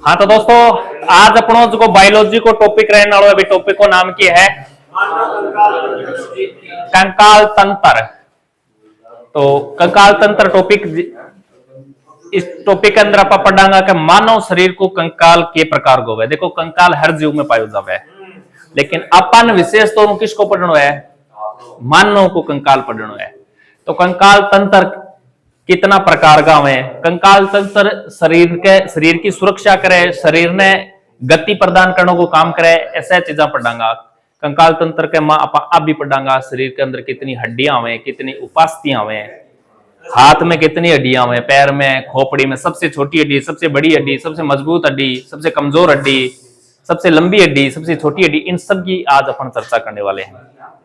हाँ तो दोस्तों आज अपनों जो बायोलॉजी को टॉपिक रहने वाला अभी टॉपिक को नाम की है कंकाल तंत्र। तो कंकाल तंत्र टॉपिक, इस टॉपिक के अंदर आप पढ़ांगा कि मानव शरीर को कंकाल के प्रकार को है। देखो कंकाल हर जीव में पायो जावे, लेकिन अपन विशेष तौर किसको पढ़ना है? मानव को कंकाल पढ़ना है। तो कंकाल तंत्र कितना प्रकार का है? कंकाल तंत्र शरीर की सुरक्षा करे, शरीर ने गति प्रदान करने को काम करे, ऐसा चीजा पढ़ांगा। कंकाल तंत्र के मां आप भी पढ़ांगा शरीर के अंदर कितनी हड्डियां हुए, कितनी उपास्थियां हुए, हाथ में कितनी हड्डियां हुए, पैर में, खोपड़ी में सबसे छोटी हड्डी, सबसे बड़ी हड्डी, सबसे मजबूत हड्डी, सबसे कमजोर हड्डी, सबसे लंबी हड्डी, सबसे छोटी हड्डी, इन सब की आज अपन चर्चा करने वाले हैं।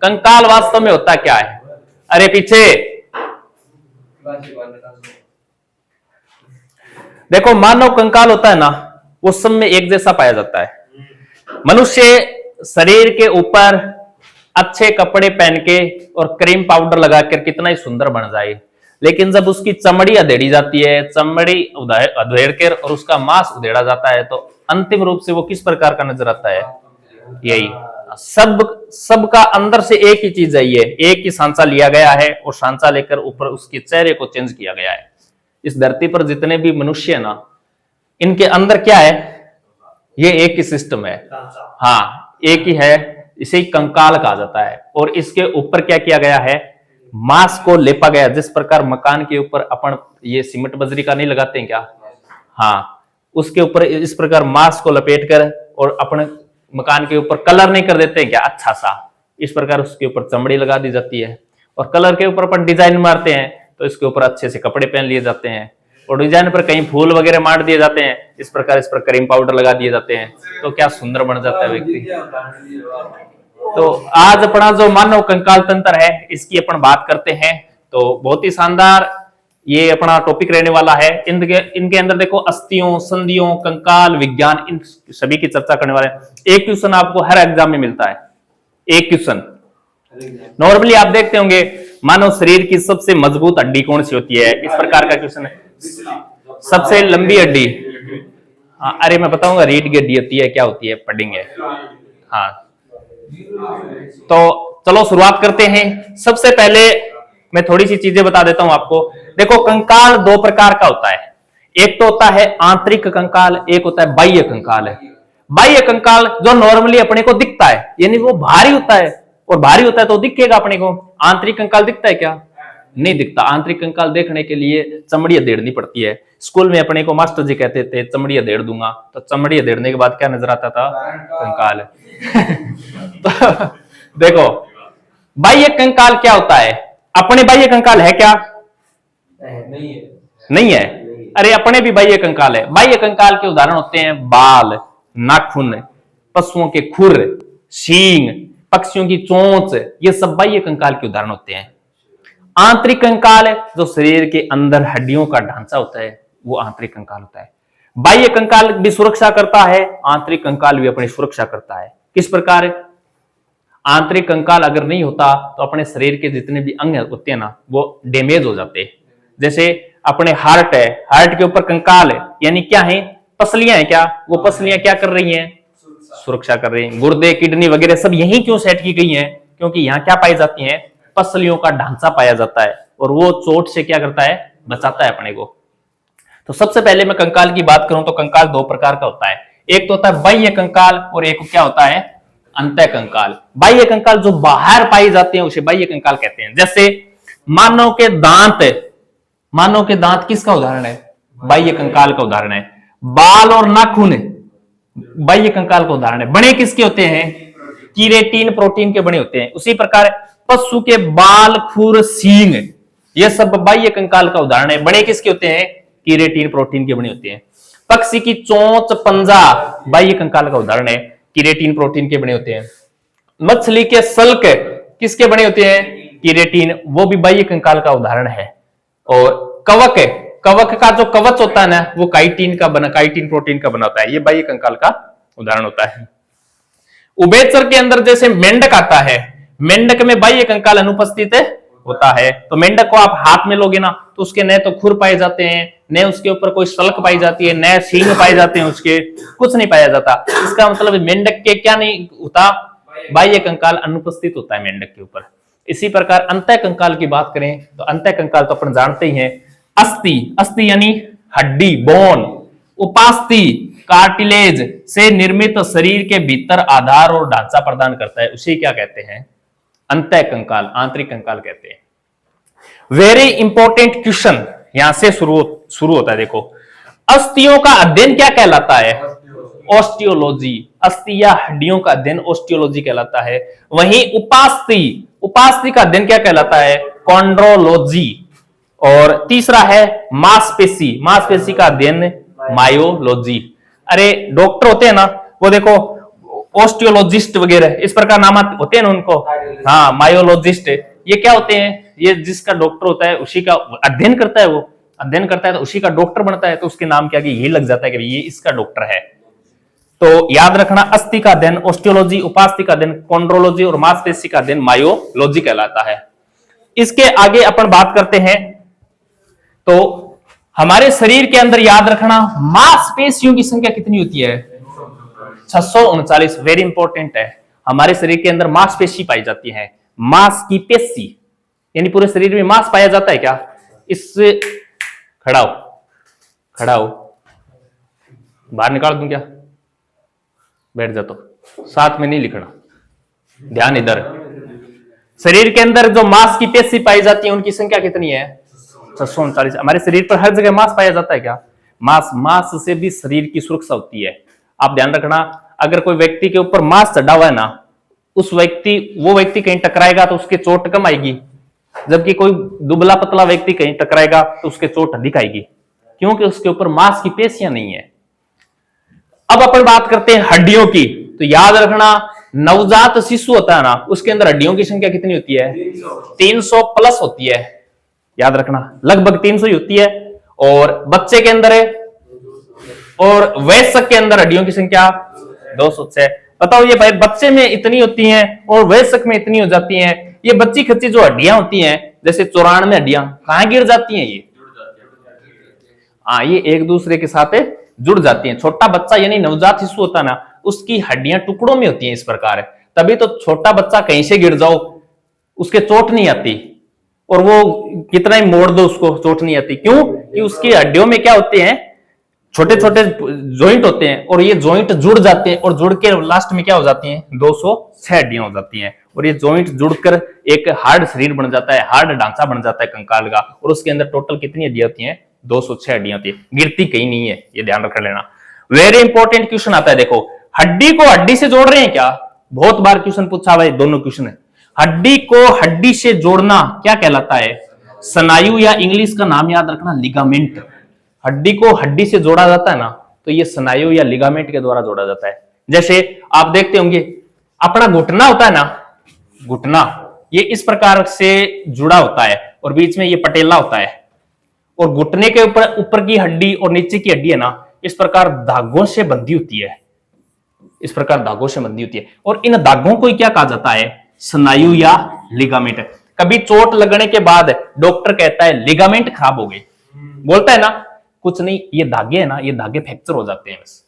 कंकाल वास्तव में होता क्या है? अरे पीछे देखो, मानव कंकाल होता है ना, वो सब में एक जैसा पाया जाता है। मनुष्य शरीर के ऊपर अच्छे कपड़े पहन के और क्रीम पाउडर लगाकर कितना ही सुंदर बन जाए, लेकिन जब उसकी चमड़ी अधेड़ी जाती है, चमड़ी अधेड़ कर और उसका मांस उधेड़ा जाता है, तो अंतिम रूप से वो किस प्रकार का नजर आता है? यही सबका अंदर से एक ही चीज है, ये एक ही सांचा लिया गया है और सांचा लेकर ऊपर उसके चेहरे को चेंज किया गया है। इस धरती पर जितने भी मनुष्य है ना, इनके अंदर क्या है? ये एक ही सिस्टम है। हाँ, एक ही है, इसे कंकाल कहा जाता है। और इसके ऊपर क्या किया गया है? मांस को लेपा गया। जिस प्रकार मकान के ऊपर अपन ये सीमेंट बजरी का नहीं लगाते हैं क्या? हाँ, उसके ऊपर इस प्रकार मांस को लपेट कर और अपने मकान के ऊपर कलर नहीं कर देते हैं क्या अच्छा सा? इस प्रकार उसके ऊपर चमड़ी लगा दी जाती है और कलर के ऊपर अपन डिजाइन मारते हैं, तो इसके ऊपर अच्छे से कपड़े पहन लिए जाते हैं और डिजाइन पर कहीं फूल वगैरह मार दिए जाते हैं। इस प्रकार इस पर क्रीम पाउडर लगा दिए जाते हैं, तो क्या सुंदर बन जाता है व्यक्ति। तो आज अपना जो मानव कंकाल तंत्र है, इसकी अपन बात करते हैं। तो बहुत ही शानदार ये अपना टॉपिक रहने वाला है। इनके अंदर देखो अस्थियों, संधियों, कंकाल विज्ञान, इन सभी की चर्चा करने वाले हैं। एक क्वेश्चन आपको हर एग्जाम में मिलता है, एक क्वेश्चन। नॉर्मली आप देखते होंगे मानव शरीर की सबसे मजबूत हड्डी कौन सी होती है? इस प्रकार का क्वेश्चन है। सबसे लंबी हड्डी, हाँ, अरे मैं बताऊंगा रीढ़ की हड्डी होती है, क्या होती है, पढ़ेंगे। हाँ, तो चलो शुरुआत करते हैं। सबसे पहले मैं थोड़ी सी चीजें बता देता हूं आपको। देखो कंकाल दो प्रकार का होता है, एक तो होता है आंतरिक कंकाल, एक होता है बाह्य कंकाल। बाह्य कंकाल जो नॉर्मली अपने को दिखता है, यानी वो भारी होता है, और भारी होता है तो दिखेगा अपने को। आंतरिक कंकाल दिखता है क्या? नहीं दिखता। आंतरिक कंकाल देखने के लिए चमड़ी अधेड़नी पड़ती है। स्कूल में अपने को मास्टर जी कहते थे चमड़ी अधेड़ दूंगा, तो चमड़ी अधेड़ने के बाद क्या नजर आता था? कंकाल। तो देखो बाह्य कंकाल क्या होता है? अपने बाह्य कंकाल है क्या? नहीं है। अरे अपने भी बाह्य कंकाल है। बाह्य कंकाल के उदाहरण होते हैं बाल, नाखून, पशुओं के खुर, सींग, पक्षियों की चोंच, ये सब बाह्य कंकाल के उदाहरण होते हैं। आंतरिक कंकाल है जो शरीर के अंदर हड्डियों का ढांचा होता है, वो आंतरिक कंकाल होता है। बाह्य कंकाल भी सुरक्षा करता है, आंतरिक कंकाल भी अपनी सुरक्षा करता है। किस प्रकार है? आंतरिक कंकाल अगर नहीं होता तो अपने शरीर के जितने भी अंग होते हैं ना, वो डैमेज हो जाते हैं। जैसे अपने हार्ट है, हार्ट के ऊपर कंकाल है, यानी क्या है? पसलियां है क्या? वो पसलियां क्या कर रही हैं? सुरक्षा कर रही हैं। गुर्दे, किडनी वगैरह सब यही क्यों सेट की गई हैं? क्योंकि यहाँ क्या पाई जाती हैं? पसलियों का ढांचा पाया जाता है, और वो चोट से क्या करता है? बचाता है अपने को। तो सबसे पहले मैं कंकाल की बात करूं तो कंकाल दो प्रकार का होता है, एक तो होता है बाह्य कंकाल और एक क्या होता है? अंतः कंकाल। बाह्य कंकाल जो बाहर पाई जाते हैं उसे बाह्य कंकाल कहते हैं। जैसे मानव के दांत, मानव के दांत किसका उदाहरण है? बाह्य कंकाल का उदाहरण है। बाल और नाखून बाह्य कंकाल का उदाहरण है। बने किसके होते हैं? कीरेटिन प्रोटीन के बने होते हैं। उसी प्रकार पशु के बाल, खुर, सींग, ये सब बाह्य कंकाल का उदाहरण है। बने किसके होते हैं? कीरेटिन प्रोटीन के बने होते हैं। पक्षी की चोंच, पंजा बाह्य कंकाल का उदाहरण है, कीरेटिन प्रोटीन के बने होते हैं। मछली के सल्क किसके बने होते हैं? कीरेटिन, वो भी बाह्य कंकाल का उदाहरण है। और कवक, कवक का जो कवच होता है ना, वो काइटिन का बना, काइटिन प्रोटीन का बना होता है, ये बाह्य कंकाल का उदाहरण होता है। उभयचर के अंदर जैसे मेंढक आता है, मेंढक में बाह्य कंकाल अनुपस्थित होता है। तो मेंढक को आप हाथ में लोगे ना, तो उसके न तो खुर पाए जाते हैं, न उसके ऊपर कोई सलक पाई जाती है, न सींग पाए जाते हैं, उसके कुछ नहीं पाया जाता। इसका मतलब मेंढक के क्या नहीं होता, बाह्य कंकाल अनुपस्थित होता है मेंढक के ऊपर। इसी प्रकार अंतः कंकाल की बात करें तो अंतः कंकाल तो अपन जानते ही हैं, अस्थि, अस्थि यानी हड्डी, बोन, उपास्थि कार्टिलेज से निर्मित शरीर के भीतर आधार और ढांचा प्रदान करता है, उसे क्या कहते हैं, अंतः कंकाल, आंतरिक कंकाल कहते हैं। वेरी इंपॉर्टेंट क्वेश्चन यहां से शुरू होता है। देखो, अस्थियों का अध्ययन क्या कहलाता है, ऑस्टियोलॉजी। अस्थि या हड्डियों का अध्ययन ऑस्टियोलॉजी कहलाता है। वहीं उपास्थि, उपास्थि का अध्ययन क्या कहलाता है, कॉन्ड्रोलॉजी। और तीसरा है मांसपेशी, मांसपेशी का अध्ययन मायोलॉजी। अरे डॉक्टर होते हैं ना, वो देखो ऑस्टियोलॉजिस्ट वगैरह इस प्रकार नाम होते हैं ना उनको, हाँ मायोलॉजिस्ट, ये क्या होते हैं, ये जिसका डॉक्टर होता है उसी का अध्ययन करता है, वो अध्ययन करता है तो उसी का डॉक्टर बनता है, तो उसके नाम क्या ये लग जाता है कि ये इसका डॉक्टर है। तो याद रखना, अस्थि का अध्ययन ऑस्टियोलॉजी, उपास्थि का अध्ययन कॉन्ड्रोलॉजी और मांसपेशी का अध्ययन मायोलॉजी कहलाता है। इसके आगे अपन बात करते हैं, तो हमारे शरीर के अंदर याद रखना मांसपेशियों की संख्या कितनी होती है, 639। वेरी इंपॉर्टेंट है, हमारे शरीर के अंदर मांसपेशी पाई जाती है। मांस की पेशी यानी पूरे शरीर में मांस पाया जाता है क्या, इससे खड़ा हो, खड़ा हो, बाहर निकाल दूं क्या, बैठ जा, तो साथ में नहीं लिखना, ध्यान इधर। शरीर के अंदर जो मांस की पेशी पाई जाती है उनकी संख्या कितनी है, 639। हमारे शरीर पर हर जगह मांस पाया जाता है क्या, मांस, मांस से भी शरीर की सुरक्षा होती है। आप ध्यान रखना, अगर कोई व्यक्ति के ऊपर मांस चढ़ा हुआ है ना, वो व्यक्ति कहीं टकराएगा तो उसके चोट कम आएगी, जबकि कोई दुबला पतला व्यक्ति कहीं टकराएगा तो उसके चोट अधिक आएगी, क्योंकि उसके ऊपर मांस की पेशियां नहीं है। अब अपन बात करते हैं हड्डियों की, तो याद रखना नवजात शिशु होता है ना, उसके अंदर हड्डियों की संख्या कितनी होती है, 300 प्लस होती है। याद रखना लगभग 300 ही होती है। और बच्चे के अंदर है, और वयस्क के अंदर हड्डियों की संख्या 206। बताओ ये भाई, बच्चे में इतनी होती हैं और वयस्क में इतनी हो जाती हैं। ये बच्ची खच्ची जो हड्डियां होती हैं, जैसे 94 हड्डियां कहां गिर जाती हैं, ये ये एक दूसरे के साथ जुड़ जाती हैं। छोटा बच्चा यानी नवजात शिशु होता है ना, उसकी हड्डियां टुकड़ों में होती हैं इस प्रकार। तभी तो छोटा बच्चा कहीं से गिर जाओ उसके चोट नहीं आती, और वो कितना ही मोड़ दो उसको चोट नहीं आती। क्यों कि उसकी हड्डियों में क्या होते हैं, छोटे छोटे जॉइंट होते हैं, और ये जॉइंट जुड़ जाते हैं, और जुड़ के लास्ट में क्या हो जाती हैं, 206 हड्डियां हो जाती हैं। और ये जॉइंट जुड़कर एक हार्ड शरीर बन जाता है, हार्ड ढांचा बन जाता है कंकाल का। और उसके अंदर टोटल कितनी हड्डियां होती हैं, 206 हड्डियां होती है, गिरती कहीं नहीं है, ये ध्यान रख लेना। वेरी इंपॉर्टेंट क्वेश्चन आता है। देखो, हड्डी को हड्डी से जोड़ रहे हैं क्या, बहुत बार क्वेश्चन पूछा हुआ है, दोनों क्वेश्चन है। हड्डी को हड्डी से जोड़ना क्या कहलाता है, स्नायु, या इंग्लिश का नाम याद रखना लिगामेंट। हड्डी को हड्डी से जोड़ा जाता है ना, तो ये स्नायु या लिगामेंट के द्वारा जोड़ा जाता है। जैसे आप देखते होंगे अपना घुटना होता है ना, घुटना ये इस प्रकार से जुड़ा होता है, और बीच में ये पटेला होता है, और घुटने के ऊपर की हड्डी और नीचे की हड्डी है ना, इस प्रकार धागों से बंधी होती है, इस प्रकार धागों से बंधी होती है। और इन धागों को क्या कहा जाता है, स्नायु या लिगामेंट। कभी चोट लगने के बाद डॉक्टर कहता है लिगामेंट खराब हो गए, बोलता है ना, कुछ नहीं, ये धागे है ना, ये धागे फ्रैक्चर हो जाते हैं बस।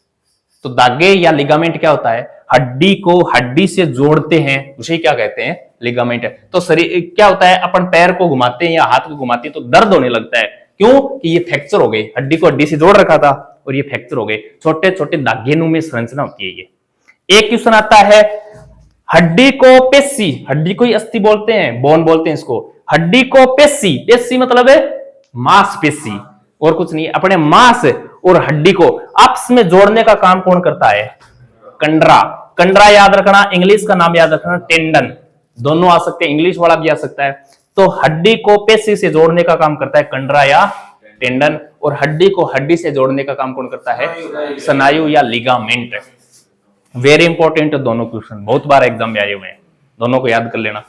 तो धागे या लिगामेंट क्या होता है, हड्डी को हड्डी से जोड़ते हैं, उसे क्या कहते हैं, लिगामेंट। तो शरीर क्या होता है, अपन पैर को घुमाते हैं या हाथ को घुमाते हैं तो दर्द होने लगता है, क्यों कि ये फ्रैक्चर हो गई, हड्डी को हड्डी से जोड़ रखा था और ये फ्रैक्चर हो गए। छोटे छोटे धागे में संरचना होती है ये। एक क्वेश्चन आता है, हड्डी को पेशी, हड्डी को ही अस्थि बोलते हैं, बोन बोलते हैं इसको, हड्डी को पेशी, पेशी मतलब है मांसपेशी और कुछ नहीं। अपने मांस और हड्डी को आपस में जोड़ने का काम कौन करता है, कंडरा। कंडरा याद रखना, इंग्लिश का नाम याद रखना टेंडन, दोनों आ सकते हैं, इंग्लिश वाला भी आ सकता है। तो हड्डी को पेशी से जोड़ने का काम करता है कंडरा या टेंडन, और हड्डी को हड्डी से जोड़ने का काम कौन करता है, स्नायु या लिगामेंट। वेरी इंपॉर्टेंट दोनों क्वेश्चन, बहुत बार एग्जाम में आए हुए हैं, दोनों को याद कर लेना।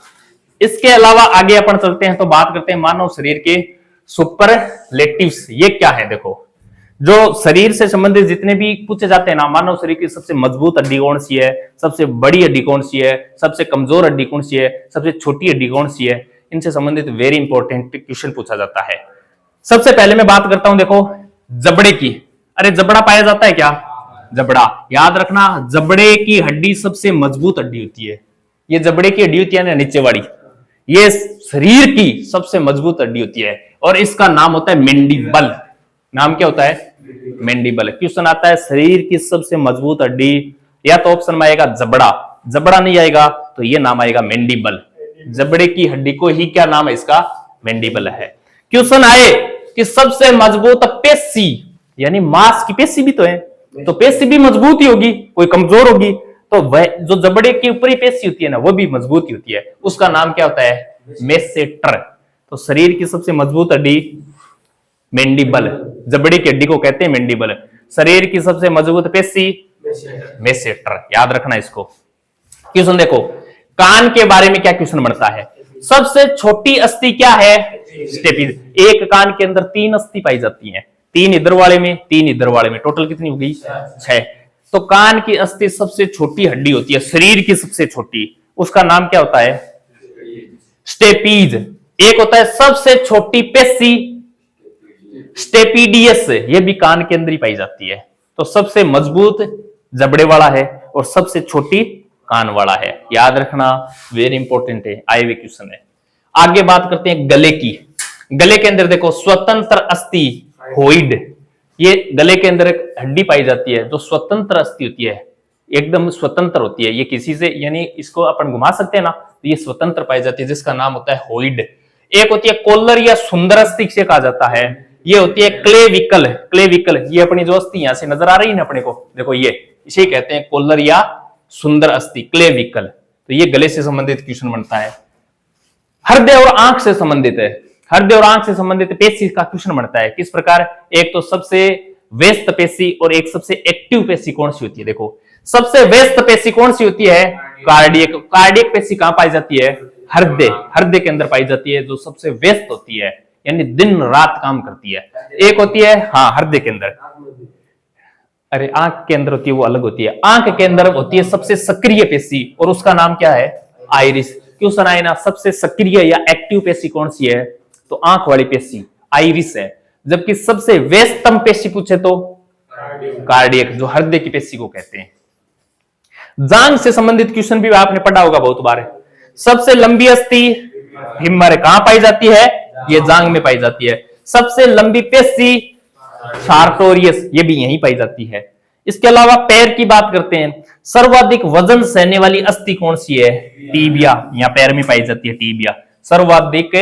इसके अलावा आगे अपन चलते हैं तो बात करते हैं मानव शरीर के सुपरलेटिव्स। ये क्या है, देखो जो शरीर से संबंधित जितने भी पूछे जाते हैं ना, मानव शरीर की सबसे मजबूत हड्डी कौन सी है, सबसे बड़ी हड्डी कौन सी है, सबसे कमजोर हड्डी कौन सी है, सबसे छोटी हड्डी कौन सी है, इनसे संबंधित वेरी इंपॉर्टेंट क्वेश्चन पूछा जाता है। सबसे पहले मैं बात करता हूं देखो जबड़े की। अरे जबड़ा पाया जाता है क्या? जबड़ा याद रखना, जबड़े की हड्डी सबसे मजबूत हड्डी होती है। ये जबड़े की हड्डी होती है ना नीचे वाली, ये शरीर की सबसे मजबूत हड्डी होती है और इसका नाम होता है मेंडिबल। नाम क्या होता है? मेंडिबल। क्वेश्चन आता है शरीर की सबसे मजबूत हड्डी, या तो ऑप्शन में आएगा जबड़ा, जबड़ा नहीं आएगा तो ये नाम आएगा मेंडिबल। जबड़े की हड्डी को ही क्या नाम है इसका? मेंडिबल है। क्वेश्चन आए कि सबसे मजबूत पेशी, यानी मांस की पेशी भी तो है, तो पेशी भी मजबूत ही होगी, कोई कमजोर होगी, तो वह जो जबड़े की ऊपरी पेशी होती है ना वो भी मजबूत ही होती है, उसका नाम क्या होता है? मेसेटर। तो शरीर की सबसे मजबूत हड्डी मेंडिबल, जबड़े की हड्डी को कहते हैं मेंडिबल। शरीर की सबसे मजबूत पेशी मेसेटर, याद रखना इसको। क्वेश्चन देखो कान के बारे में क्या क्वेश्चन बनता है? सबसे छोटी अस्थि क्या है? स्टेपीज। एक कान के अंदर 3 अस्थि पाई जाती हैं, 3 इधर वाले में 3 इधर वाले में, टोटल कितनी हो गई? 6। तो कान की अस्थि सबसे छोटी हड्डी होती है, शरीर की सबसे छोटी, उसका नाम क्या होता है? स्टेपीज। एक होता है सबसे छोटी पेशी स्टेपीडियस, ये भी कान के अंदर ही पाई जाती है। तो सबसे मजबूत जबड़े वाला है और सबसे छोटी कान वाला है, याद रखना, वेरी इंपॉर्टेंट है, आए हुए क्वेश्चन है। आगे बात करते हैं गले की। गले के अंदर देखो स्वतंत्र अस्थि होइड, ये गले के अंदर एक हड्डी पाई जाती है जो स्वतंत्र अस्थि होती है, एकदम स्वतंत्र होती है, ये किसी से यानी इसको अपन घुमा सकते हैं ना, तो ये स्वतंत्र पाई जाती है जिसका नाम होता है होइड। एक होती है कोलर या सुंदर अस्थि से कहा जाता है, ये होती है क्लेविकल। क्लेविकल ये अपनी जो अस्थि यहां से नजर आ रही है ना अपने को, देखो ये इसे कहते हैं कोलर या सुंदर अस्थि, क्लेविकल। तो ये गले से संबंधित क्वेश्चन बनता है। हृदय और आंख से संबंधित है, हृदय और आंख से संबंधित पेशी का क्वेश्चन बनता है। किस प्रकार? एक तो सबसे व्यस्त पेशी और एक सबसे एक्टिव पेशी कौन सी होती है? देखो सबसे व्यस्त पेशी कौन सी होती है? कार्डियक। कार्डियक पेशी कहां पाई जाती है? हृदय, हृदय के अंदर पाई जाती है, जो सबसे व्यस्त होती है, यानी दिन रात काम करती है। एक होती है हाँ हृदय के अंदर, अरे आंख के अंदर होती है वो अलग होती है। आंख के अंदर होती है सबसे सक्रिय पेशी और उसका नाम क्या है? आइरिस। क्वेश्चन आए ना सबसे सक्रिय या एक्टिव पेशी कौन सी है? तो आंख वाली पेशी आइरिस है। जबकि सबसे व्यस्तम पेशी पूछे तो कार्डियक, जो हृदय की पेशी को कहते हैं। जांग से संबंधित क्वेश्चन भी आपने पढ़ा होगा बहुत बार। सबसे लंबी अस्थि हिमर कहां पाई जाती है? ये जांग में पाई जाती है। सबसे लंबी पेशी सार्टोरियस, ये भी यहीं पाई जाती है। इसके अलावा पैर की बात करते हैं, सर्वाधिक वजन सहने वाली अस्थि कौन सी है? टीबिया, यहाँ पैर में पाई जाती है टीबिया। सर्वाधिक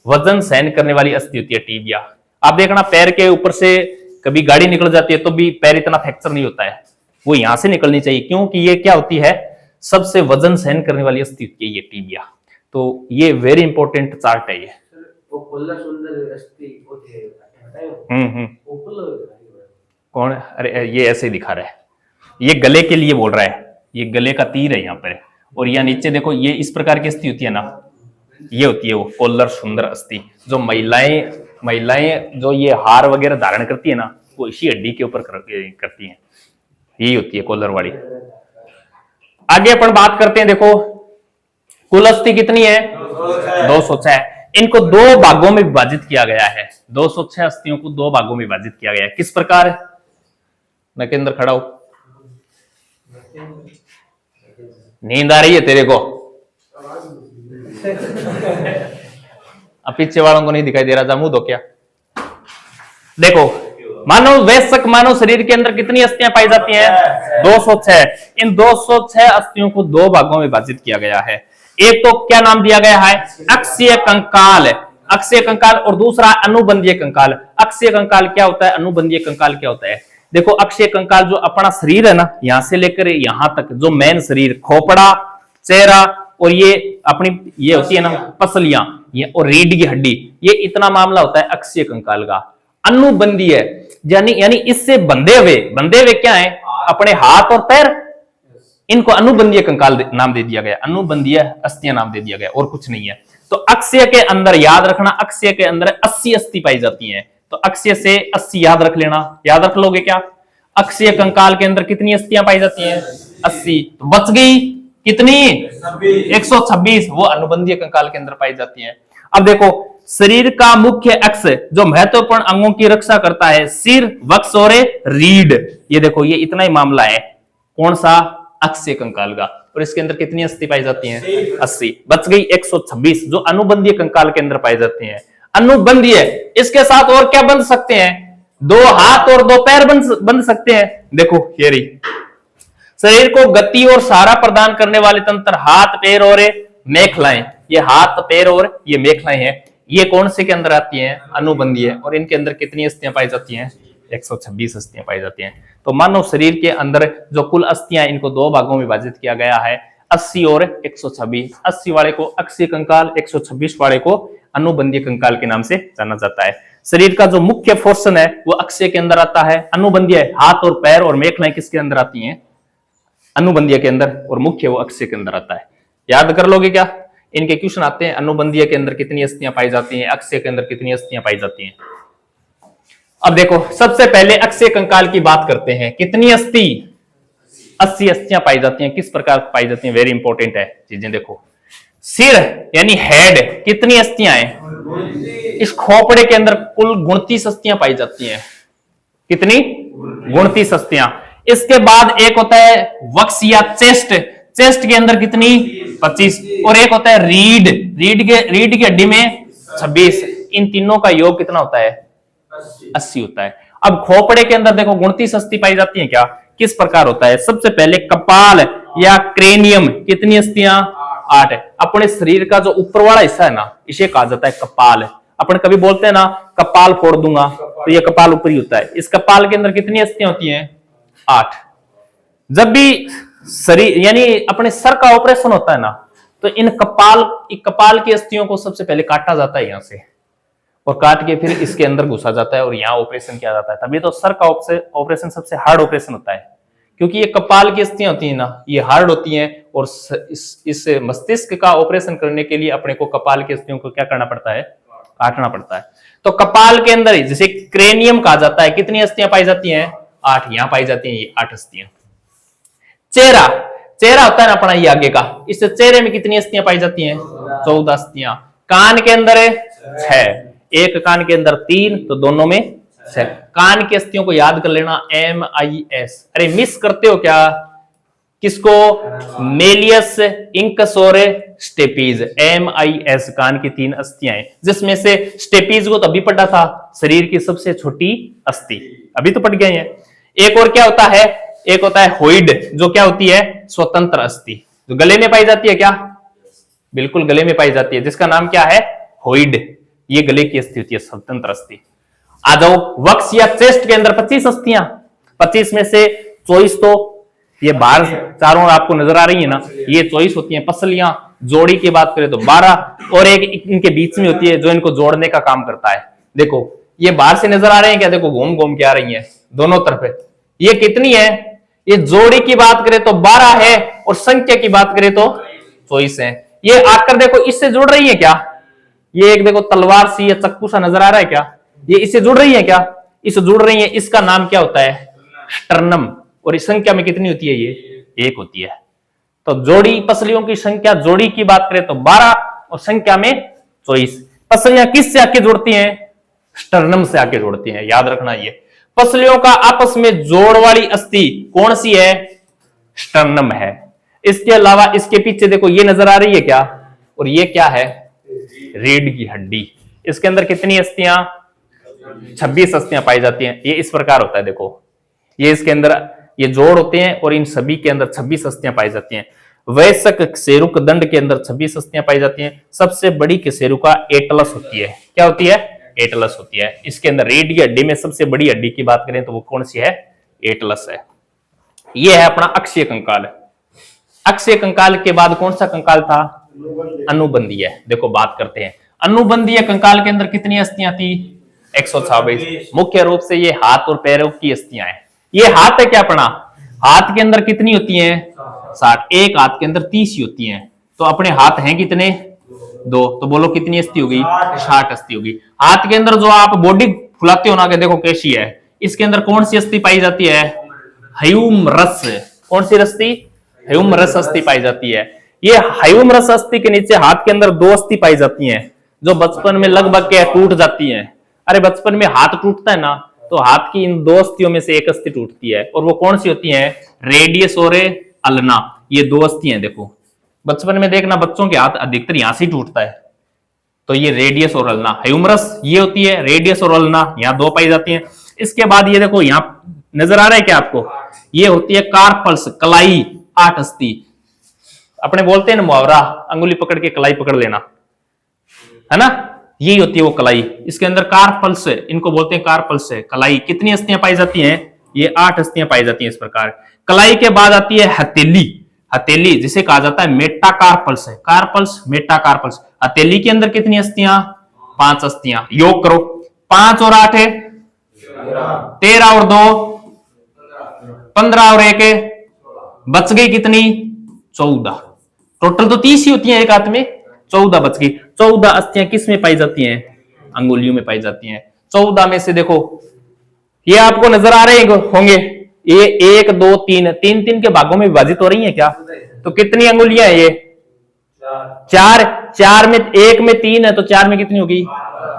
वजन सहन करने वाली अस्थि होती है टीबिया। आप देखना पैर के ऊपर से कभी गाड़ी निकल जाती है तो भी पैर इतना फ्रैक्चर नहीं होता है, वो यहां से निकलनी चाहिए, क्योंकि ये क्या होती है? सबसे वजन सहन करने वाली अस्थि होती है ये टीबिया। तो ये वेरी इंपॉर्टेंट चार्ट है ये। कौन? अरे ये ऐसे ही दिखा रहा है, ये गले के लिए बोल रहा है, ये गले का तीर है यहाँ पर, और यहाँ नीचे देखो ये इस प्रकार की अस्थि होती है ना, ये होती है वो कोलर सुंदर अस्थि। जो महिलाएं जो ये हार वगैरह धारण करती है ना, वो इसी हड्डी के ऊपर करती हैं, यही होती है कोलर वाली। आगे अपन बात करते हैं, देखो कुल अस्थि कितनी है? 206। इनको 2 भागों में विभाजित किया गया है। 206 अस्थियों को 2 भागों में विभाजित किया गया है। किस प्रकार? मैं के अंदर खड़ा हूं, नींद आ रही है तेरे को? अब पीछे वालों को नहीं दिखाई दे रहा, जा मुंह धो क्या? देखो मानव वयस्क मानव शरीर के अंदर कितनी अस्थियां पाई जाती हैं? 206। इन 206 अस्थियों को 2 भागों में विभाजित किया गया है। एक तो क्या नाम दिया गया है? अक्षीय कंकाल, अक्षीय कंकाल, और दूसरा अनुबंधीय कंकाल। अक्षीय कंकाल क्या होता है? अनुबंधीय कंकाल क्या होता है? देखो अक्षीय कंकाल जो अपना शरीर है ना, यहां से लेकर यहां तक जो मेन शरीर, खोपड़ा, चेहरा और ये अपनी ये होती है ना पसलियां, ये और रीढ़ की हड्डी, ये इतना मामला होता है अक्षीय कंकाल का। अनुबंधीय यानी इससे बंधे हुए क्या है? अपने हाथ और पैर, इनको अनुबंधीय कंकाल नाम दे दिया गया, अनुबंधीय अस्थियां नाम दे दिया गया, और कुछ नहीं है। तो अक्षीय के अंदर याद रखना, अक्षीय के अंदर 80 अस्थि पाई जाती हैं। तो अक्षीय से 80 याद रख लेना, याद रख लोगे क्या? अक्षीय कंकाल के अंदर कितनी अस्थियां पाई जाती हैं? 80। तो बच गई कितनी? 126, वो अनुबंधीय कंकाल के अंदर पाई जाती हैं। अब देखो शरीर का मुख्य अक्ष जो महत्वपूर्ण अंगों की रक्षा करता है, सिर, वक्ष और रीढ़। ये देखो, ये इतना ही मामला है। कौन सा? अक्षीय कंकाल का। और इसके अंदर कितनी अस्थि पाई जाती हैं? 80। बच गई 126 जो अनुबंधीय कंकाल के अंदर पाई जाती हैं। अनुबंधीय, इसके साथ और क्या बंध सकते हैं? 2 हाथ और 2 पैर बंध सकते हैं। देखो ये रही। शरीर को गति और सहारा प्रदान करने वाले तंत्र हाथ, पैर और मेखलाएं। ये हाथ, पैर और ये मेखलाएं हैं। ये कौन से के अंदर आती हैं? अनुबंधीय। और इनके अंदर कितनी अस्थियां पाई जाती हैं? 126 अस्थियां पाई जाती हैं। तो मानव शरीर के अंदर जो कुल अस्थियां, इनको 2 भागों में विभाजित किया गया है, 80 और 126। 80 वाले को अक्षीय कंकाल, 126 वाले को अनुबंधीय कंकाल के नाम से जाना जाता है। शरीर का जो मुख्य पोर्शन है वो अक्षीय के अंदर आता है। अनुबंधीय हाथ और पैर और मेखलाएं किसके अंदर आती हैं? अनुबंधीय के अंदर। और मुख्य वो अक्षीय के अंदर आता है। याद कर लोगे क्या? इनके क्वेश्चन आते हैं, अनुबंधीय के अंदर कितनी अस्थियां पाई जाती हैं, अक्षीय के अंदर कितनी अस्थियां पाई जाती हैं। अब देखो, सबसे पहले अक्षीय कंकाल की बात करते हैं। कितनी अस्थि? 80 अस्थियां पाई जाती हैं। किस प्रकार पाई जाती हैं? वेरी इंपॉर्टेंट है चीजें। देखो, सिर यानी हेड, कितनी अस्थियां हैं? इस खोपड़े के अंदर कुल 29 अस्थियां पाई जाती हैं। कितनी? 29 अस्थियां। इसके बाद एक होता है वक्ष या चेस्ट। चेस्ट के अंदर कितनी? 25। और एक होता है रीढ़। रीढ़ की हड्डी में 26। इन तीनों का योग कितना होता है? 80 होता है। अब खोपड़े के अंदर देखो 29 अस्थि पाई जाती है। क्या किस प्रकार होता है? सबसे पहले कपाल या क्रेनियम, कितनी अस्थियां? 8 है। अपने शरीर का जो ऊपर वाला हिस्सा है ना, इसे कहा जाता है कपाल। अपन कभी बोलते हैं ना, कपाल फोड़ दूंगा, तो ये कपाल ऊपर ही होता है। इस कपाल के अंदर कितनी अस्थियां होती हैं? 8। जब भी शरीर यानी अपने सर का ऑपरेशन होता है ना, तो इन कपाल की अस्थियों को सबसे पहले काटा जाता है यहां से, और काट के फिर इसके अंदर घुसा जाता है और यहाँ ऑपरेशन किया जाता है। तभी तो सर का ऑपरेशन सबसे हार्ड ऑपरेशन होता है, क्योंकि ये कपाल की अस्थियां होती है ना, ये हार्ड होती हैं। और इस मस्तिष्क का ऑपरेशन करने के लिए अपने को कपाल की अस्थियों को क्या करना पड़ता है? काटना पड़ता है। तो कपाल के अंदर जिसे क्रेनियम कहा जाता है, कितनी अस्थियां पाई जाती हैं? 8। यहां पाई जाती हैं ये 8 अस्थियां। चेहरा होता है ना अपना, ये आगे का, इस चेहरे में कितनी अस्थियां पाई जाती हैं? 14 अस्थियां। कान के अंदर 6, एक कान के अंदर 3, तो दोनों में 6। कान की अस्थियों को याद कर लेना, MIS। अरे मिस करते हो क्या? किसको? मेलियस, इंकस और स्टेपीज। MIS कान की 3 अस्थियां हैं, जिसमें से स्टेपीज को तो अभी पढ़ा था, शरीर की सबसे छोटी अस्थि, अभी तो पढ़ गए हैं। एक और क्या होता है? एक होता है होइड, जो क्या होती है? स्वतंत्र अस्थि, जो गले में पाई जाती है। क्या? बिल्कुल गले में पाई जाती है, जिसका नाम क्या है? होइड। ये गले की अस्थि होती है, स्वतंत्र अस्थि। आ जाओ वक्ष या चेस्ट के अंदर 25 अस्थियां। 25 में से 24 तो ये बाहर चारों आपको नजर आ रही है ना, ये 24 होती हैं। पसलियां, जोड़ी की बात करें तो 12, और एक इनके बीच में होती है जो इनको जोड़ने का काम करता है। देखो ये बाहर से नजर आ रहे हैं क्या? देखो घूम घूम के आ रही है दोनों तरफ। ये कितनी है? ये जोड़ी की बात करें तो 12 है, और संख्या की बात करें तो 24 है। ये आकर देखो इससे जुड़ रही है क्या? ये एक देखो तलवार सी या चक्कू सा नजर आ रहा है क्या? ये इससे जुड़ रही है क्या? इससे जुड़ रही है। इसका नाम क्या होता है? स्टर्नम। और इस संख्या में कितनी होती है? ये 1 होती है। तो जोड़ी पसलियों की संख्या, जोड़ी की बात करें तो 12, और संख्या में 24। पसलियां किससे आके जुड़ती हैं? स्टर्नम से आके जुड़ती हैं। याद रखना, ये पसलियों का आपस में जोड़ वाली अस्थि कौन सी है? स्टर्नम है। इसके अलावा इसके पीछे देखो ये नजर आ रही है क्या? और ये क्या है? रीढ़ की हड्डी। इसके अंदर कितनी अस्थियां? 26 अस्थियां पाई जाती हैं। ये इस प्रकार होता है। देखो ये इसके अंदर ये जोड़ होते हैं, और इन सभी के अंदर 26 अस्थियां पाई जाती हैं। वयस्क कशेरुक दंड के अंदर 26 अस्थियां पाई जाती हैं। सबसे बड़ी कशेरुका एटलस होती है। क्या होती है? एटलस होती है। इसके अंदर रीढ़ की हड्डी में सबसे बड़ी हड्डी की बात करें तो वो कौन सी है? एटलस है। यह है अपना अक्षीय कंकाल। अक्षीय कंकाल के बाद कौन सा कंकाल था? अनुबंधीय। देखो बात करते हैं, अनुबंधीय कंकाल के अंदर कितनी अस्थियां थी? 126। मुख्य रूप से ये हाथ और पैरों की अस्थियां हैं। ये हाथ है क्या अपना? हाथ के अंदर कितनी होती हैं? 60। एक हाथ के अंदर 30 ही होती हैं। तो अपने हाथ हैं कितने? 2। तो बोलो कितनी अस्थि होगी? 60 अस्थि होगी। हाथ के अंदर जो आप बॉडी फुलाते हो ना, के देखो कैसी है, इसके अंदर कौन सी अस्थि पाई जाती है? ह्यूमरस। कौन सी अस्थि? ह्यूमरस अस्थि पाई जाती है। ये ह्यूमरस अस्थि के नीचे हाथ के अंदर 2 अस्थि पाई जाती हैं। जो बचपन में लगभग क्या टूट जाती हैं। अरे बचपन में हाथ टूटता है ना, तो हाथ की इन दो अस्थियों में से एक अस्थि टूटती है, और वो कौन सी होती है? रेडियस और अल्ना। ये दो अस्थि हैं। देखो बचपन में देखना बच्चों के हाथ अधिकतर यहां से टूटता है, तो ये रेडियस और अल्ना। ह्यूमरस ये होती है, रेडियस और अल्ना यहाँ दो पाई जाती हैं। इसके बाद ये देखो यहाँ नजर आ रहा है क्या आपको? ये होती है कार्पल्स, कलाई, 8 अस्थि। अपने बोलते हैं ना मुहावरा, अंगुली पकड़ के कलाई पकड़ लेना, है ना? यही होती है वो कलाई। इसके अंदर कार्पल्स, इनको बोलते हैं कार्पल्स है। कलाई कितनी अस्थियां पाई जाती हैं? ये 8 अस्थियां पाई जाती हैं इस प्रकार। कलाई के बाद आती है हथेली। हथेली जिसे कहा जाता है मेटाकार्पल्स है। Carpals, metacarpals. हथेली के अंदर कितनी अस्थियां? 5 अस्थियां। योग करो, 5 और 8 है 13 और 2 15 और 1 बच गई कितनी? 14। टोटल तो 30 ही होती है एक हाथ में, 14 बच गई। 14 अस्थियां किस में पाई जाती हैं? अंगुलियों में पाई जाती हैं। 14 में से देखो ये आपको नजर आ रहे होंगे, ये 1 2 3 तीन तीन के भागों में विभाजित हो रही है क्या? तो कितनी अंगुलियां है ये? 4। 4 में 1 में 3 है, तो 4 में कितनी होगी?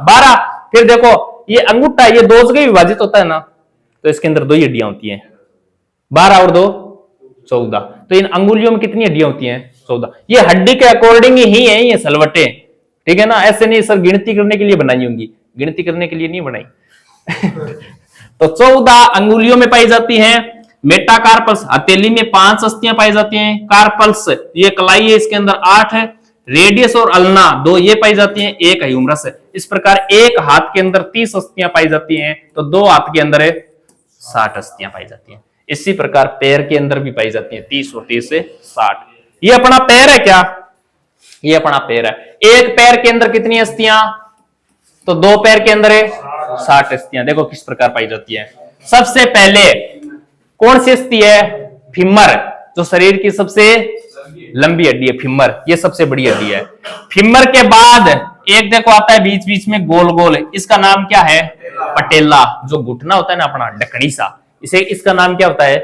12। फिर देखो ये अंगूठा, ये 2 जगह विभाजित होता है ना, तो इसके अंदर 2 ही हड्डियां होती हैं। 12 और 2 14। तो इन अंगुलियों में कितनी हड्डियां होती हैं? 14। ये हड्डी के अकॉर्डिंग ही है ये सलवटे, ठीक है ना? ऐसे नहीं सर गिनती करने के लिए बनाई होंगी, गिनती करने के लिए नहीं बनाई। तो 14 अंगुलियों में पाई जाती हैं। मेटाकार्पल्स, हथेली में 5 अस्थियां पाई जाती हैं। कार्पल्स ये कलाई है, इसके अंदर 8 है। रेडियस और अल्ना 2 ये पाई जाती हैं, 1 ह्यूमरस है। इस प्रकार एक हाथ के अंदर 30 अस्थियां पाई जाती हैं, तो 2 हाथ के अंदर 60 अस्थियां पाई जाती हैं। इसी प्रकार पैर के अंदर भी पाई जाती हैं, 30 और 30 से 60। ये अपना पैर है क्या? ये अपना पैर है। एक पैर के अंदर कितनी अस्थियां? तो 2 पैर के अंदर 60 अस्थियां। देखो किस प्रकार पाई जाती है। सबसे पहले कौन सी अस्थि है? फीमर, जो शरीर की सबसे लंबी हड्डी है। फीमर ये सबसे बड़ी हड्डी है। फीमर के बाद एक देखो आता है बीच बीच में गोल गोल, इसका नाम क्या है? पटेला। जो घुटना होता है ना अपना ढकनी सा, इसे इसका नाम क्या होता है?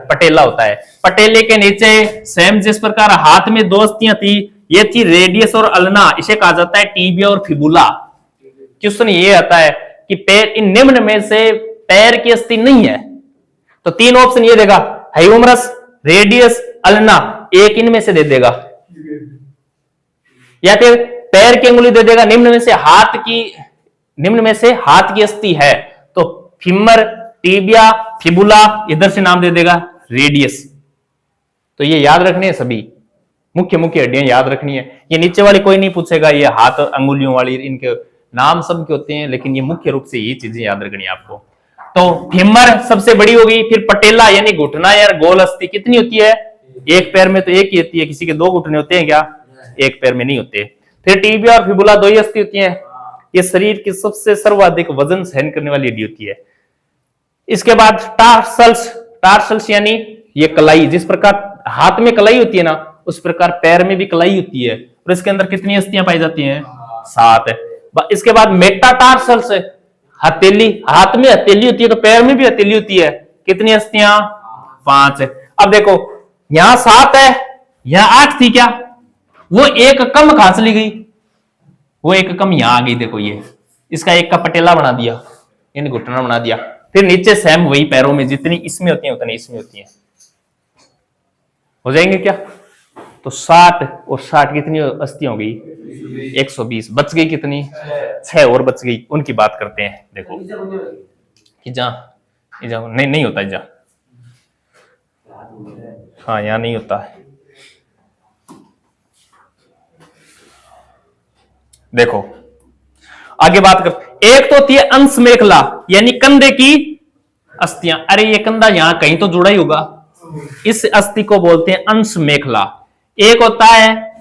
पटेला होता है। पटेले के नीचे सेम जिस प्रकार हाथ में 2 अस्थियां थी, ये थी रेडियस और अल्ना। इसे कहा जाता है टीबिया और फिबुला। क्वेश्चन ये आता है कि पैर, इन निम्न में से पैर की अस्थि नहीं है, तो 3 ऑप्शन ये देगा, ह्यूमरस, रेडियस, अल्ना। एक इनमें से दे देगा, या फिर पैर की अंगुली दे देगा। निम्न में से हाथ की अस्थि है, तो फीमर, टीबिया, फिबुला, इधर से नाम दे देगा रेडियस। तो ये याद रखने हैं सभी, मुख्य मुख्य हड्डियां याद रखनी है। ये नीचे वाली कोई नहीं पूछेगा, ये हाथ अंगुलियों वाली, इनके नाम सब के होते हैं, लेकिन ये मुख्य रूप से ये चीजें याद रखनी है आपको। तो फीमर सबसे बड़ी होगी। फिर पटेला यानी घुटना या गोल अस्थि कितनी होती है? एक पैर में तो एक ही होती है, किसी के 2 घुटने होते हैं क्या? एक पैर में नहीं होते। फिर टीबिया और फिबुला 2 ही अस्थि होती हैं। ये शरीर की सबसे सर्वाधिक वजन सहन करने वाली हड्डी होती है। इसके बाद टार्सल्स। टार्सल्स यानी ये कलाई, जिस प्रकार हाथ में कलाई होती है ना, उस प्रकार पैर में भी कलाई होती है। और इसके अंदर कितनी अस्थियां पाई जाती हैं? 7 है। इसके बाद मेटाटार्सल्स, हथेली, हाथ में हथेली होती है तो पैर में भी हथेली होती है। कितनी अस्थियां? 5 है। अब देखो यहां 7 है, यहां 8 थी क्या? वो एक कम कहां से ली गई? वो एक कम यहां आ गई। देखो ये इसका एक का पटेला बना दिया, यानी घुटना बना दिया। फिर नीचे सेम वही पैरों में जितनी इसमें होती है उतनी इसमें होती है। हो जाएंगे क्या? तो 60 और 60 कितनी अस्थियां हो गई? 120। बच गई कितनी? 6 और बच गई। उनकी बात करते हैं। देखो नहीं होता इजा, हाँ यहां नहीं होता है। देखो आगे बात कर। एक तो थी अंश मेखला, यानी कंधे की अस्थियां। अरे ये कंधा यहां कहीं तो जुड़ा ही होगा, इस अस्थि को बोलते हैं अंश मेखला। एक होता है,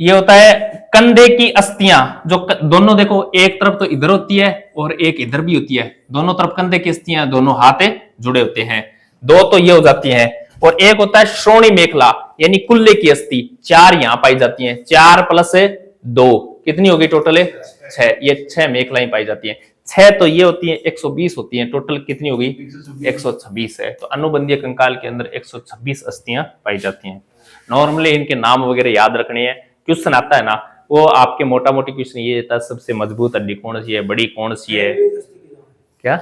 ये होता है कंधे की अस्थियां, जो दोनों देखो एक तरफ तो इधर होती है और एक इधर भी होती है। दोनों तरफ कंधे की अस्थियां, दोनों हाथ जुड़े होते हैं। 2 तो ये हो जाती हैं। और एक होता है श्रोणी मेखला, यानी कुल्ले की अस्थि। 4 यहां पाई जाती हैं। 4 प्लस 2 कितनी होगी टोटल? 6। ये 6 मेखलाएं पाई जाती हैं। 6 तो ये होती है 120 होती हैं। टोटल कितनी होगी? 126 है। तो अनुबंधीय कंकाल के अंदर 126 अस्थियां पाई जाती हैं। नॉर्मली इनके नाम वगैरह याद रखने हैं। क्वेश्चन आता है ना, वो आपके मोटा मोटी क्वेश्चन ये था, सबसे मजबूत हड्डी कौन सी है, बड़ी कौन सी है, क्या?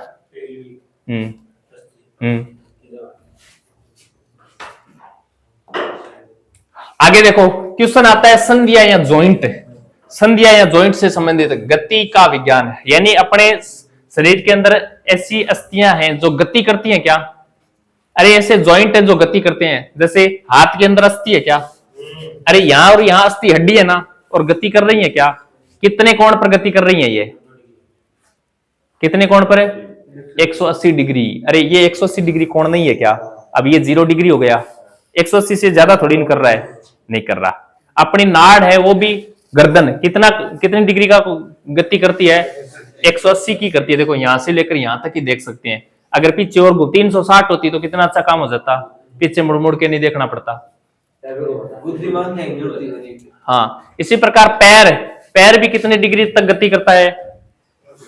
हम्म आगे देखो क्वेश्चन आता है संधियां या जॉइंट। संधियां या जॉइंट से संबंधित गति का विज्ञान है, यानी अपने शरीर के अंदर ऐसी अस्थियां हैं जो गति करती हैं क्या? अरे ऐसे जॉइंट है जो गति करते हैं, जैसे हाथ के अंदर अस्थि है क्या? अरे यहां और यहां अस्थि हड्डी है ना, और गति कर रही है क्या? कितने कोण पर गति कर रही है ये? कितने कोण पर है? 180 डिग्री। अरे ये 180 डिग्री कोण नहीं है क्या? अब ये 0 डिग्री हो गया, 180 से ज्यादा थोड़ी नहीं कर रहा है, नहीं कर रहा। अपनी नाड़ है वो भी गर्दन कितनी डिग्री का गति करती है? 180 की करती है। देखो यहां से लेकर यहां तक ही देख सकते हैं। अगर पीछे और 360 होती तो कितना अच्छा काम हो जाता, पीछे मुड़ मुड़ के नहीं देखना पड़ता। हाँ, इसी प्रकार पैर भी कितने डिग्री तक गति करता है?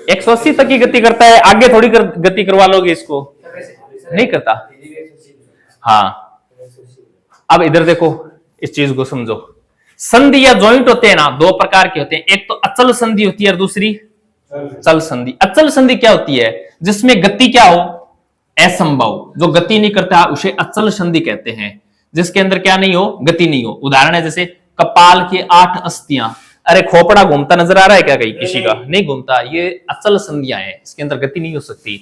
180 तक ही गति करता है, आगे थोड़ी गति करवा लोगे इसको, नहीं करता। हाँ, अब इधर देखो, इस चीज को समझो। संधि या जॉइंट होते हैं ना, दो प्रकार के होते हैं, एक तो अचल संधि होती है और दूसरी चल संधि। अचल संधि क्या होती है? जिसमें गति क्या हो? असंभव, जो गति नहीं करता उसे अचल संधि कहते हैं। जिसके अंदर क्या नहीं हो? गति नहीं हो। उदाहरण है जैसे कपाल के 8 अस्थियां। अरे खोपड़ा घूमता नजर आ रहा है क्या कहीं किसी का? नहीं घूमता, ये अचल संधियां हैं, इसके अंदर गति नहीं हो सकती।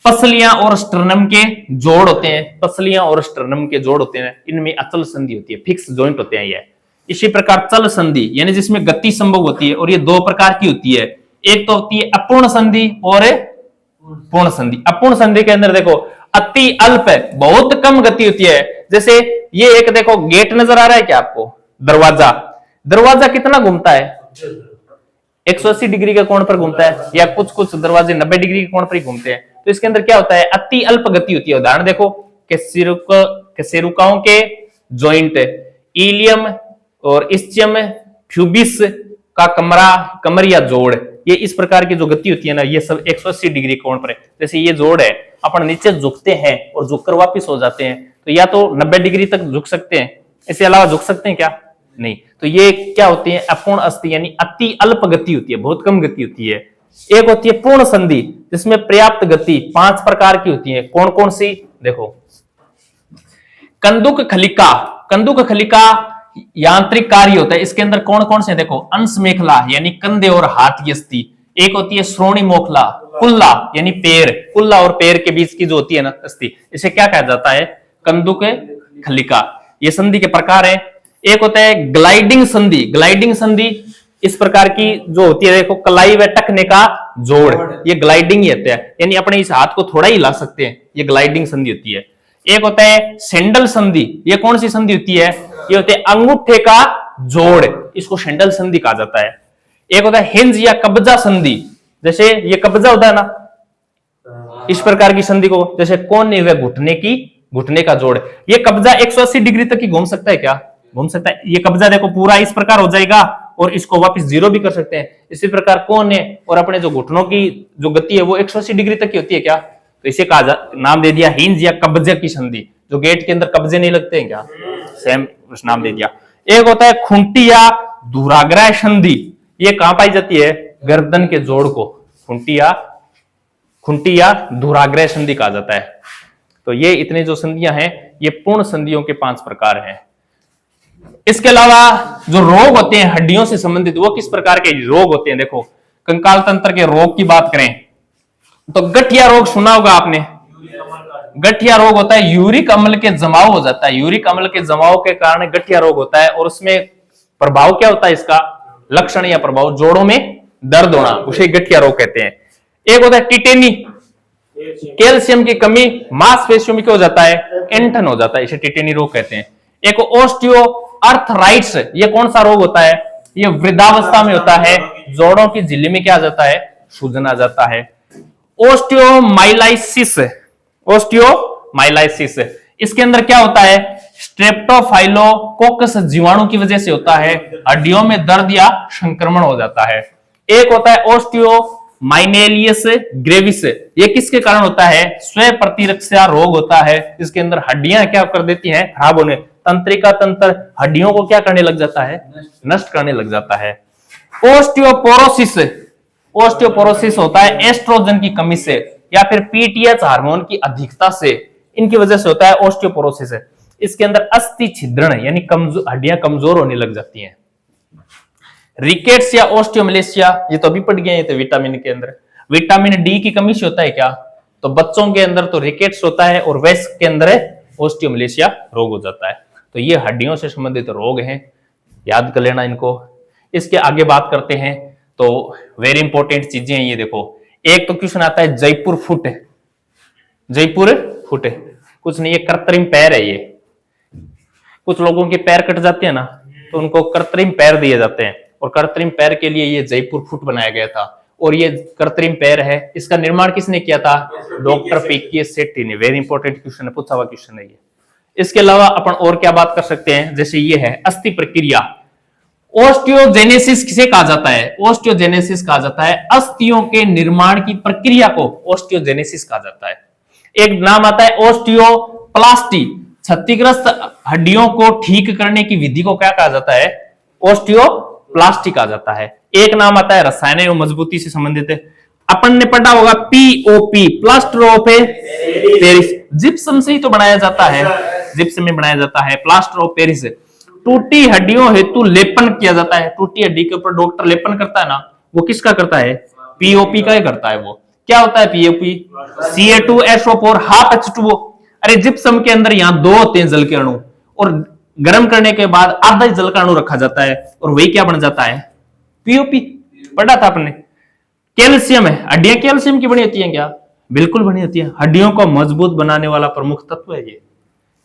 पसलियां और स्टर्नम के जोड़ होते हैं, पसलियां और स्टर्नम के जोड़ होते हैं, इनमें अचल संधि होती है, फिक्स जॉइंट होते हैं ये। इसी प्रकार चल संधि यानी जिसमें गति संभव होती है, और ये दो प्रकार की होती है। एक तो होती है अपूर्ण संधि और पूर्ण संधि। अपूर्ण संधि के अंदर देखो अति अल्प है, बहुत कम गति होती है। जैसे ये एक देखो गेट नजर आ रहा है क्या आपको? दरवाजा कितना घूमता है? 180 डिग्री के कोण पर घूमता है, या कुछ दरवाजे 90 डिग्री के कोण पर ही घूमते हैं। तो इसके अंदर क्या होता है? अति अल्प गति होती है। उदाहरण देखो कशेरुकाओं के जॉइंट, इलियम और इस्चियम प्यूबिस का कमर या जोड़, ये इस प्रकार की जो गति होती है ना, ये सब 180 डिग्री कोण पर है। जैसे ये जोड़ है, अपन नीचे झुकते हैं और झुककर वापस हो जाते हैं, तो या तो 90 डिग्री तक झुक सकते हैं, इसके अलावा झुक सकते हैं क्या? नहीं। तो ये क्या होती है? अपूर्ण अस्थि, यानी अति अल्प गति होती है, बहुत कम गति होती है। एक होती है पूर्ण संधि, जिसमें पर्याप्त गति 5 प्रकार की होती है। कौन कौन सी? देखो, कंदुक खलिका यांत्रिक कार्य होता है। इसके अंदर कौन कौन से? देखो, अंश मेखला यानी कंधे और हाथ की अस्थि। एक होती है श्रोणी मोखला, कुल्ला यानी पैर, कुल्ला और पैर के बीच की जो होती है ना अस्थि, इसे क्या कहा जाता है? कंदुक खलिका। ये संधि के प्रकार है। एक होता है ग्लाइडिंग संधि, इस प्रकार की जो होती है, देखो कलाई व टखने का जोड़, ये ग्लाइडिंग ही होता है, यानी अपने इस हाथ को थोड़ा ही हिला सकते हैं, ये ग्लाइडिंग संधि होती है। एक होता है सैंडल संधि, ये कौन सी संधि होती है? ये होते हैं अंगूठे का जोड़, इसको सैंडल संधि कहा जाता है। एक होता है हिंज या कब्जा संधि, जैसे ये कब्जा होता है ना, इस प्रकार की संधि को, जैसे कोने व घुटने का जोड़। ये कब्जा 180 डिग्री तक ही घूम सकता है क्या? घूम सकता है। ये कब्जा देखो पूरा इस प्रकार हो जाएगा, और इसको वापस 0 भी कर सकते हैं। इसी प्रकार कोने और अपने जो घुटनों की जो गति है वो 180 डिग्री तक की होती है क्या? तो इसे नाम दे दिया हिंज या कब्जे की संधि। जो गेट के अंदर कब्जे नहीं लगते हैं क्या, सेम नाम दे दिया। एक होता है खुंटी या धुराग्रह संधि, ये कहां पाई जाती है? गर्दन के जोड़ को खुंटी या धुराग्रह संधि कहा जाता है। तो ये इतने जो संधियां हैं, ये पूर्ण संधियों के 5 प्रकार हैं। इसके अलावा जो रोग होते हैं हड्डियों से संबंधित, वो किस प्रकार के रोग होते हैं? देखो, कंकाल तंत्र के रोग की बात करें तो गठिया रोग सुना होगा आपने। गठिया रोग होता है यूरिक अम्ल के जमाव हो जाता है, यूरिक अम्ल के जमाव के कारण गठिया रोग होता है। और उसमें प्रभाव क्या होता है? इसका लक्षण या प्रभाव जोड़ों में दर्द होना, उसे गठिया रोग कहते हैं। एक होता है टिटेनी, कैल्शियम की कमी मांसपेशियों में क्या हो जाता है? एंठन हो जाता है, इसे टिटेनी रोग कहते हैं। एक ओस्टियो अर्थराइट्स, ये कौन सा रोग होता है? ये वृद्धावस्था में होता है, जोड़ों की झिल्ली में क्या आ जाता है? सूजन आ जाता है। ओस्टियोमाइलाइसिस, इसके अंदर क्या होता है? स्ट्रेप्टोफाइलोकोकस जीवाणु की वजह से होता है, हड्डियों में दर्द या संक्रमण हो जाता है। एक होता है ओस्टियोमाइनेलियस ग्रेविस, ये किसके कारण होता है? स्व प्रतिरक्षा रोग होता है, इसके अंदर हड्डियां क्या कर देती हैं? खराब होने, तंत्रिका तंत्र हड्डियों को क्या करने लग जाता है, नष्ट करने लग जाता है। ओस्टियोपोरोसिस, ओस्टियोपोरोसिस होता है एस्ट्रोजन की कमी से या फिर पीटीएच हार्मोन की अधिकता से, इनकी वजह से होता है ओस्टियोपोरोसिस। इसके अंदर अस्थि छिद्रण यानी हड्डियां कमजोर होने लग जाती हैं। रिकेट्स या ओस्टियोमलेशिया, ये तो अभी पढ़ गए, ये तो विटामिन के अंदर विटामिन डी की कमी से होता है क्या, तो बच्चों के अंदर तो रिकेट्स होता है और वयस्क के अंदर ओस्टियोमलेशिया रोग हो जाता है। तो ये हड्डियों से संबंधित रोग हैं, याद कर लेना इनको। इसके आगे बात करते हैं तो वेरी इंपॉर्टेंट चीजें हैं ये देखो। एक तो क्वेश्चन आता है जयपुर फुट, जयपुर फुट कुछ नहीं, ये कृत्रिम पैर है। ये कुछ लोगों के पैर कट जाते हैं ना, तो उनको कृत्रिम पैर दिए जाते हैं और कृत्रिम पैर के लिए ये जयपुर फुट बनाया गया था। और ये कृत्रिम पैर है, इसका निर्माण किसने किया था, डॉक्टर पीकेएस सेठी ने। वेरी इंपॉर्टेंट क्वेश्चन है, पूछा हुआ क्वेश्चन है ये। इसके अलावा अपन और क्या बात कर सकते हैं, जैसे ये है अस्थि प्रक्रिया। ओस्टियोजेनेसिस किसे कहा जाता है, ओस्टियोजेनेसिस कहा जाता है अस्थियों के निर्माण की प्रक्रिया को ओस्टियोजेनेसिस कहा जाता है। एक नाम आता है ओस्टियोप्लास्टी, क्षतिग्रस्त हड्डियों को ठीक करने की विधि को क्या कहा जाता है, ओस्टियोप्लास्टी कहा जाता है। एक नाम आता है रसायन एवं मजबूती से संबंधित है, अपन ने पढ़ा होगा POP, plaster of Paris, gypsum से ही तो बनाया जाता है, जिप्सम में बनाया जाता है प्लास्टर ऑफ पेरिस। टूटी हड्डियों हेतु लेपन किया जाता है, टूटी हड्डी के ऊपर डॉक्टर लेपन करता है ना, वो किसका करता है, पीओपी का ही करता है। वो क्या होता है पीओपी, Ca2SO4 हाफ H2O। अरे जिप्सम के अंदर यहाँ दो होते हैं जल के अणु, और गर्म करने के बाद आधा जल का अणु रखा जाता है और वही क्या बन जाता है, पीओपी। पढ़ा था आपने। कैल्शियम है, हड्डियां कैल्शियम की बनी होती हैं क्या, बिल्कुल बनी होती है, हड्डियों को मजबूत बनाने वाला प्रमुख तत्व है ये।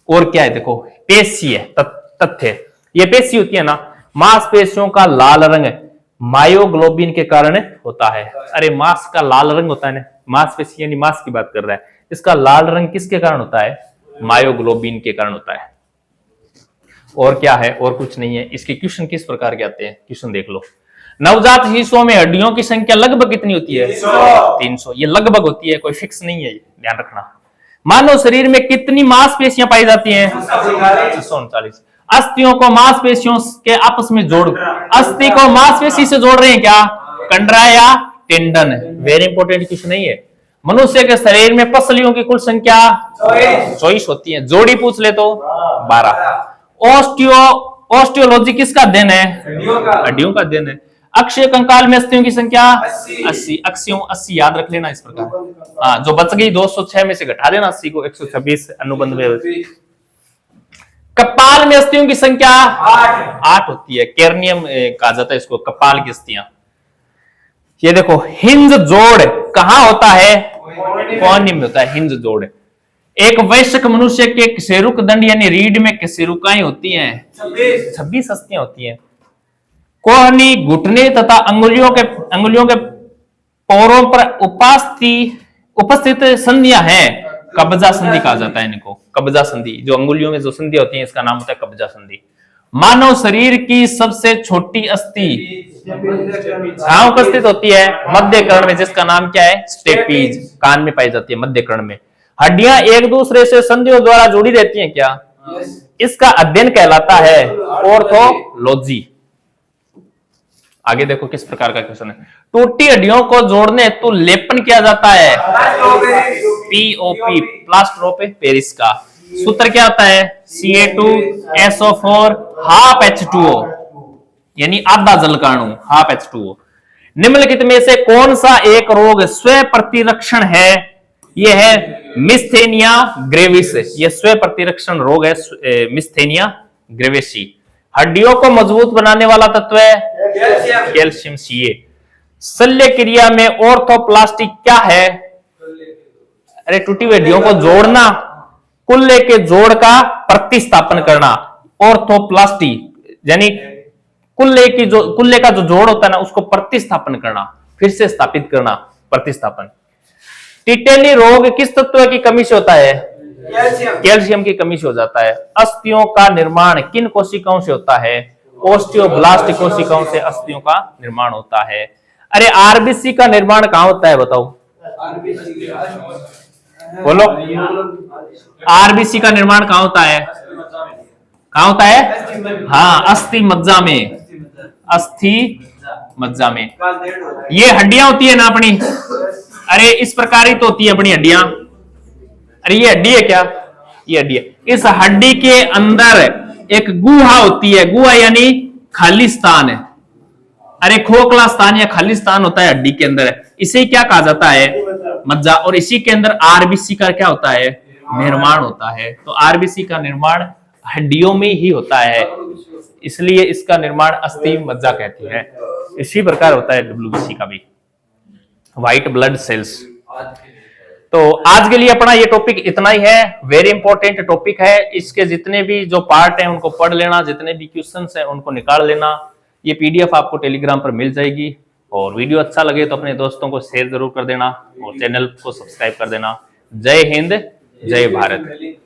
और क्या है देखो, पेशी है, तथ्य, ये पेशी होती है ना, मांसपेशियों का लाल रंग मायोग्लोबिन के कारण होता है। अरे मांस का लाल रंग होता है ना, मांसपेशी यानी मांस की बात कर रहा है, इसका लाल रंग किसके कारण होता है, मायोग्लोबिन के कारण होता है। और क्या है, और कुछ नहीं है। इसके क्वेश्चन किस प्रकार के आते हैं, क्वेश्चन देख लो। नवजात शिशुओं में हड्डियों की संख्या लगभग कितनी होती है, 300। ये लगभग होती है, कोई फिक्स नहीं है, ध्यान रखना। मानव शरीर में कितनी मांसपेशियां पाई जाती हैं, 639। अस्थियों को मांसपेशियों के आपस में जोड़, अस्थि को मांसपेशी से जोड़ रहे हैं क्या, कंडरा या टेंडन। वेरी इंपॉर्टेंट क्वेश्चन नहीं है। मनुष्य के शरीर में पसलियों की कुल संख्या 24 होती है, जोड़ी पूछ ले तो 12। ऑस्टियोलॉजी किसका अध्ययन है, हड्डियों का अध्ययन है। अक्षीय कंकाल में अस्थियों की संख्या 80, अक्षियों 80 याद रख लेना इस प्रकार। हाँ, जो बच गई 206 में से घटा देना 80 को, 126 अनुबंध में। कपाल में अस्थियों की संख्या 8 होती है, कैर्नियम कहा जाता है इसको, कपाल की अस्थियां। ये देखो हिंज जोड़ कहां होता है, कोहनी में होता है हिंज जोड़। एक वयस्क मनुष्य के कशेरुक दंड यानी रीढ़ में कशेरुकाएं होती हैं, 26 अस्थियां होती हैं। कोहनी, घुटने तथा अंगुलियों के पोरों पर उपस्थित संधियां हैं, कब्जा संधि कहा जाता है इनको, कब्जा संधि। जो अंगुलियों में जो संधियां होती हैं इसका नाम होता है कब्जा संधि। मानव शरीर की सबसे छोटी अस्थि कहां उपस्थित होती है, मध्य कर्ण में, जिसका नाम क्या है, स्टेपीज, कान में पाई जाती है मध्य कर्ण में। हड्डियां एक दूसरे से संधियों द्वारा जुड़ी रहती हैं क्या, इसका अध्ययन कहलाता है ऑर्थोलॉजी। आगे देखो किस प्रकार का क्वेश्चन है। टूटी हड्डियों को जोड़ने हेतु लेपन किया जाता है, पीओपी, प्लास्टर ऑफ पेरिस का। सूत्र क्या होता है, Ca2SO4 हाफ H2O यानी आधा जल का अणु, हाफ H2O। निम्नलिखित में से कौन सा एक रोग स्व प्रतिरक्षण है, यह है मिस्थेनिया ग्रेविस। यह स्व प्रतिरक्षण रोग है, मिस्थेनिया ग्रेविसी। हड्डियों को मजबूत बनाने वाला तत्व है कैल्शियम Ca। शल्य क्रिया में ऑर्थोप्लास्टी क्या है, अरे टूटी हुई हड्डियों को जोड़ना, कुल्ले के जोड़ का प्रतिस्थापन करना। ऑर्थोप्लास्टी यानी कुल्ले का जो जोड़ होता है ना, उसको प्रतिस्थापन करना, फिर से स्थापित करना, प्रतिस्थापन। टिटेली रोग किस तत्व की कमी से होता है, कैल्शियम की कमी से हो जाता है। अस्थियों का निर्माण किन कोशिकाओं से होता है, ओस्टियोब्लास्ट कोशिकाओं से अस्थियों का निर्माण होता है। अरे आरबीसी का निर्माण कहां होता है बताओ, बोलो, आरबीसी का निर्माण कहां होता है, कहाँ होता है? हाँ, अस्थि मज्जा में, अस्थि मज्जा में। ये हड्डियां होती है ना अपनी, अरे इस प्रकार ही तो होती है अपनी हड्डियां। अरे ये हड्डी है क्या? ये हड्डी है। इस हड्डी के अंदर एक गुहा होती है, गुहा यानी खाली स्थान है। अरे खोखला स्थान या खाली स्थान होता है हड्डी के अंदर, इसे क्या कहा जाता है? मज्जा। और इसी के अंदर आरबीसी का क्या होता है? निर्माण होता है। तो आरबीसी का निर्माण हड्डियों में ही होता है, इसलिए इसका निर्माण अस्थि मज्जा कहती है। इसी प्रकार होता है डब्ल्यूबीसी का भी, व्हाइट ब्लड सेल्स। तो आज के लिए अपना ये टॉपिक इतना ही है, वेरी इंपॉर्टेंट टॉपिक है। इसके जितने भी जो पार्ट हैं उनको पढ़ लेना, जितने भी क्वेश्चंस हैं उनको निकाल लेना। ये पीडीएफ आपको टेलीग्राम पर मिल जाएगी। और वीडियो अच्छा लगे तो अपने दोस्तों को शेयर जरूर कर देना और चैनल को सब्सक्राइब कर देना। जय हिंद, जय भारत।